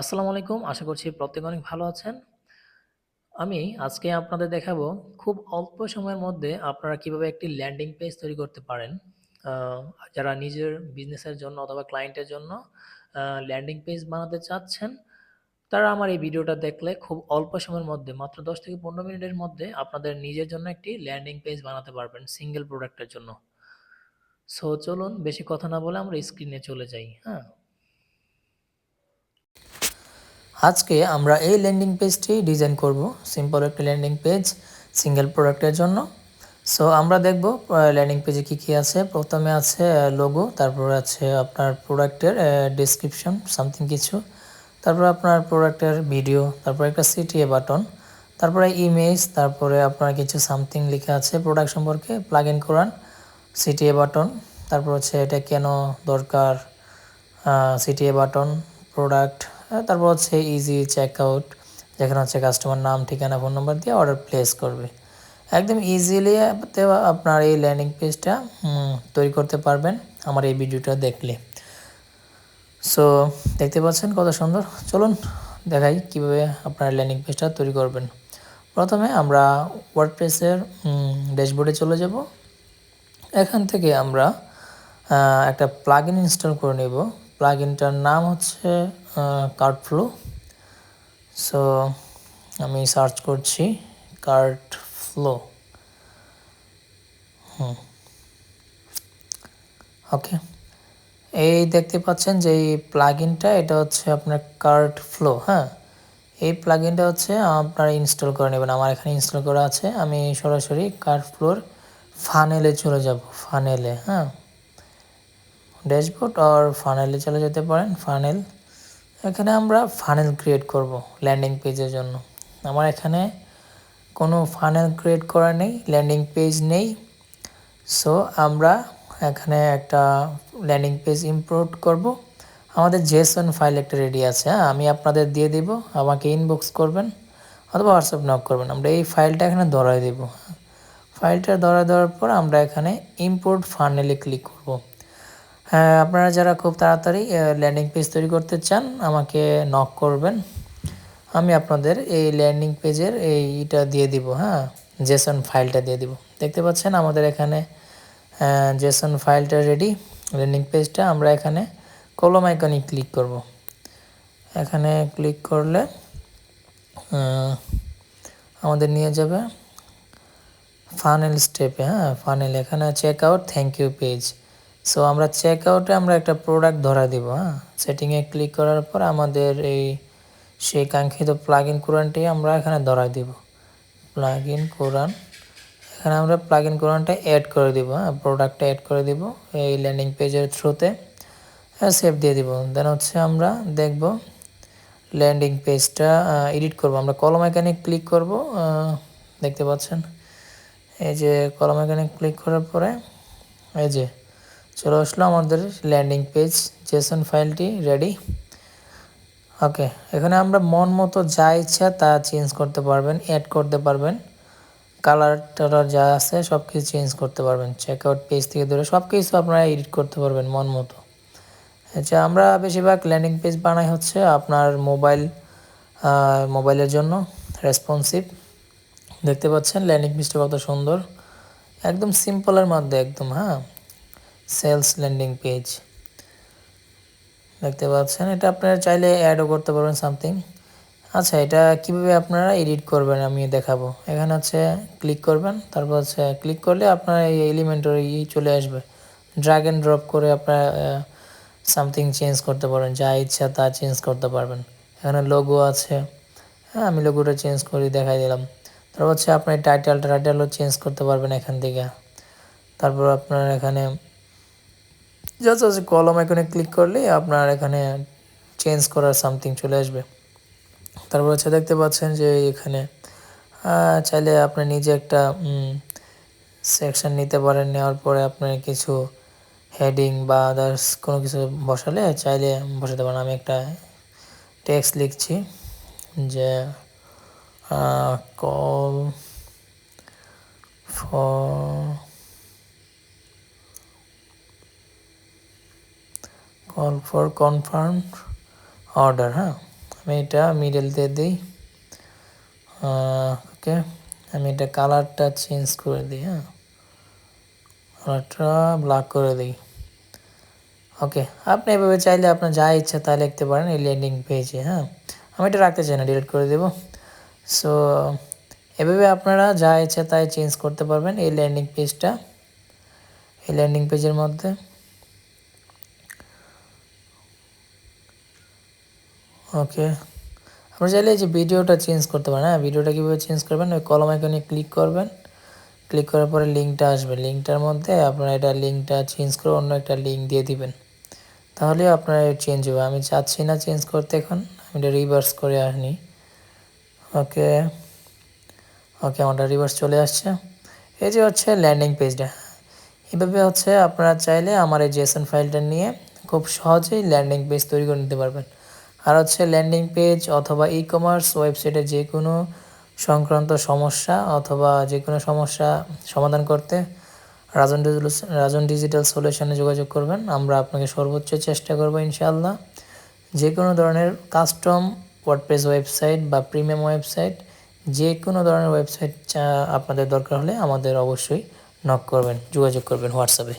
আসসালামু আলাইকুম। আশা করছি প্রত্যেকে অনেক ভালো আছেন। আমি আজকে আপনাদের দেখাবো খুব অল্প সময়ের মধ্যে আপনারা কিভাবে একটি ল্যান্ডিং পেজ তৈরি করতে পারেন। আ যারা নিজের বিজনেসের জন্য অথবা ক্লায়েন্টের জন্য ল্যান্ডিং পেজ বানাতে চাচ্ছেন, তারা আমার এই ভিডিওটা দেখলে খুব অল্প সময়ের মধ্যে মাত্র ১০ থেকে ১৫ মিনিটের মধ্যে আপনাদের নিজের জন্য একটি ল্যান্ডিং পেজ বানাতে পারবেন সিঙ্গেল প্রোডাক্টের জন্য। সো চলুন বেশি কথা না বলে আমরা স্ক্রিনে চলে যাই। হ্যাঁ? আজকে আমরা এই ল্যান্ডিং পেজটি ডিজাইন করব। সিম্পল একটা ল্যান্ডিং পেজ সিঙ্গেল প্রোডাক্টের জন্য। সো আমরা দেখব ল্যান্ডিং পেজে কী কী আছে। প্রথমে আছে লোগো, তারপরে আছে আপনার প্রোডাক্টের ডেসক্রিপশন সামথিং কিছু, তারপরে আপনার প্রোডাক্টের ভিডিও, তারপরে একটা সিটিএ বাটন, তারপরে ইমেজ, তারপরে আপনার কিছু সামথিং লেখা আছে প্রোডাক্ট সম্পর্কে, প্লাগ ইন করান, সিটিএ বাটন, তারপর হচ্ছে এটা কেন দরকার, সিটিএ বাটন, প্রোডাক্ট, তারপর হচ্ছে ইজি চেকআউট, যেখানে হচ্ছে কাস্টমার নাম, ঠিকানা, ফোন নম্বর দিয়ে অর্ডার প্লেস করবে। একদম ইজিলি আপনার এই ল্যান্ডিং পেজটা তৈরি করতে পারবেন আমার এই ভিডিওটা দেখলে। সো দেখতে পাচ্ছেন কত সুন্দর। চলুন দেখাই কিভাবে আপনার ল্যান্ডিং পেজটা তৈরি করবেন। প্রথমে আমরা ওয়ার্ডপ্রেসের ড্যাশবোর্ডে চলে যাব। এখান থেকে আমরা একটা প্লাগইন ইনস্টল করে নেব। প্লাগইনটার নাম হচ্ছে কার্টফ্লো। সো আমি সার্চ করছি কার্টফ্লো। ওকে, এই দেখতে পাচ্ছেন যে এই প্লাগইনটা এটা হচ্ছে আপনার কার্টফ্লো। হ্যাঁ, এই প্লাগইনটা হচ্ছে আপনারা ইনস্টল করে নেবেন। আমার এখানে ইনস্টল করা আছে। আমি সরাসরি কার্টফ্লোর ফানেলে চলে যাব। ফানেলে, হ্যাঁ, ড্যাশবোর্ড আর ফানেলে চলে যেতে পারেন। ফানেল, এখানে আমরা ফানেল ক্রিয়েট করব ল্যান্ডিং পেজের জন্য। আমার এখানে কোনো ফানেল ক্রিয়েট করা নেই, ল্যান্ডিং পেজ নেই। সো আমরা এখানে একটা ল্যান্ডিং পেজ ইম্পোর্ট করব। আমাদের জেসন ফাইল একটা রেডি আছে, হ্যাঁ, আমি আপনাদের দিয়ে দিব। আমাকে ইনবক্স করবেন অথবা হোয়াটসঅ্যাপ নক করবেন। আমরা এই ফাইলটা এখানে ধরাই দেব। ফাইলটা ধরাই দেওয়ার পর আমরা এখানে ইম্পোর্ট ফানেলে ক্লিক করব। হ্যাঁ, আপনারা যারা খুব তাড়াতাড়ি ল্যান্ডিং পেজ তৈরি করতে চান আমাকে নক করবেন। আমি আপনাদের এই ল্যান্ডিং পেজের এইটা দিয়ে দিব। হ্যাঁ, জেসন ফাইলটা দিয়ে দিব। দেখতে পাচ্ছেন আমাদের এখানে জেসন ফাইলটা রেডি। ল্যান্ডিং পেজটা আমরা এখানে কলম আইকনে ক্লিক করব। এখানে ক্লিক করলে আমাদের নিয়ে যাবে ফানেল স্টেপে। হ্যাঁ, ফানেল, এখানে check out thank you page. So আমরা চেক আউটে আমরা একটা প্রোডাক্ট ধরা দিব। হ্যাঁ, সেটিংয়ে ক্লিক করার পর আমাদের সেই কাঙ্ক্ষিত প্লাগ ইন কোরআনটি আমরা এখানে ধরা দিব। প্লাগ ইন কোরআন, এখানে আমরা প্লাগ ইন কোরআনটা অ্যাড করে দিব। হ্যাঁ, প্রোডাক্টটা অ্যাড করে দিব এই ল্যান্ডিং পেজের থ্রুতে। সেভ দিয়ে দিব। দেন হচ্ছে আমরা দেখব ল্যান্ডিং পেজটা এডিট করব। আমরা কলম এখানে ক্লিক করব। দেখতে পাচ্ছেন এই যে কলম এখানে ক্লিক করার পরে এই যে চলে আসলো আমাদের ল্যান্ডিং পেজ। জেসন ফাইলটি রেডি। ওকে, এখানে আমরা মন মতো যা ইচ্ছা তা চেঞ্জ করতে পারবেন, অ্যাড করতে পারবেন। কালার টালার যা আছে সব কিছু চেঞ্জ করতে পারবেন। চেকআউট পেজ থেকে ধরে সব কিছু আপনারা এডিট করতে পারবেন মন মতো। আচ্ছা, আমরা বেশিরভাগ ল্যান্ডিং পেজ বানাই হচ্ছে আপনার মোবাইলের জন্য, রেসপন্সিভ। দেখতে পাচ্ছেন ল্যান্ডিং পেজটা কত সুন্দর, একদম সিম্পলের মধ্যে একদম। হ্যাঁ, সেলস ল্যান্ডিং পেজ দেখতে পাচ্ছেন। এটা আপনারা চাইলে অ্যাডও করতে পারবেন সামথিং। আচ্ছা, এটা কিভাবে আপনারা এডিট করবেন আমি দেখাবো। এখানে হচ্ছে ক্লিক করবেন, তারপর হচ্ছে ক্লিক করলে আপনার এই এলিমেন্টের চলে আসবে। ড্র্যাগ অ্যান্ড ড্রপ করে আপনারা সামথিং চেঞ্জ করতে পারবেন, যা ইচ্ছা তা চেঞ্জ করতে পারবেন। এখানে লোগো আছে, হ্যাঁ, আমি লোগোটা চেঞ্জ করে দেখাই দিলাম। তারপর হচ্ছে আপনার টাইটেলও চেঞ্জ করতে পারবেন এখান থেকে। তারপর আপনার এখানে জাস্ট আছে কলম এখানে ক্লিক করলে আপনার এখানে চেঞ্জ করার সামথিং চলে আসবে। তারপর হচ্ছে দেখতে পাচ্ছেন যে এখানে চাইলে আপনি নিজে একটা সেকশন নিতে পারেন। নেওয়ার পরে আপনার কিছু হেডিং বা আদার্স কোনো কিছু বসালে চাইলে বসাতে পারেন। আমি একটা টেক্সট লিখছি যে কল ফর কনফার্ম অর্ডার। হ্যাঁ, আমি এটা মিডল দিয়ে দিই। ওকে, আমি এটা কালারটা চেঞ্জ করে দিই। হ্যাঁ, কালারটা ব্ল্যাক করে দিই। ওকে, আপনি এভাবে চাইলে আপনার যা ইচ্ছা তা লিখতে পারেন এই ল্যান্ডিং পেজে। হ্যাঁ, আমি এটা রাখতে চাই না, ডিলিট করে দেব। সো এভাবে আপনারা যা ইচ্ছা তাই চেঞ্জ করতে পারবেন এই ল্যান্ডিং পেজটা। এই ল্যান্ডিং পেজের মধ্যে ওকে, আপনারা চাইলে এই যে ভিডিওটা চেঞ্জ করতে পারেন। হ্যাঁ, ভিডিওটা কীভাবে চেঞ্জ করবেন, ওই কলম আইকনে ক্লিক করবেন। ক্লিক করার পরে লিঙ্কটা আসবে, লিঙ্কটার মধ্যে আপনারা এটা লিঙ্কটা চেঞ্জ করে অন্য একটা লিঙ্ক দিয়ে দিবেন, তাহলে আপনার চেঞ্জ হবে। আমি চাচ্ছি না চেঞ্জ করতে, এখন আমি এটা রিভার্স করে আনি। ওকে ওকে, আমারটা রিভার্স চলে আসছে। এই যে হচ্ছে ল্যান্ডিং পেজটা। এভাবে হচ্ছে আপনারা চাইলে আমার এই জেসন ফাইলটা নিয়ে খুব সহজেই ল্যান্ডিং পেজ তৈরি করে নিতে পারবেন। আর হচ্ছে ল্যান্ডিং পেজ অথবা ই কমার্স ওয়েবসাইটে যে কোনো সংক্রান্ত সমস্যা অথবা যে কোনো সমস্যা সমাধান করতে রাজন ডিজিটাল সলিউশনে যোগাযোগ করবেন। আমরা আপনাকে সর্বোচ্চ চেষ্টা করব ইনশাআল্লাহ। যে কোনো ধরনের কাস্টম ওয়ার্ডপ্রেস ওয়েবসাইট বা প্রিমিয়াম ওয়েবসাইট, যে কোনো ধরনের ওয়েবসাইট আপনাদের দরকার হলে আমাদের অবশ্যই নক করবেন, যোগাযোগ করবেন হোয়াটসঅ্যাপে।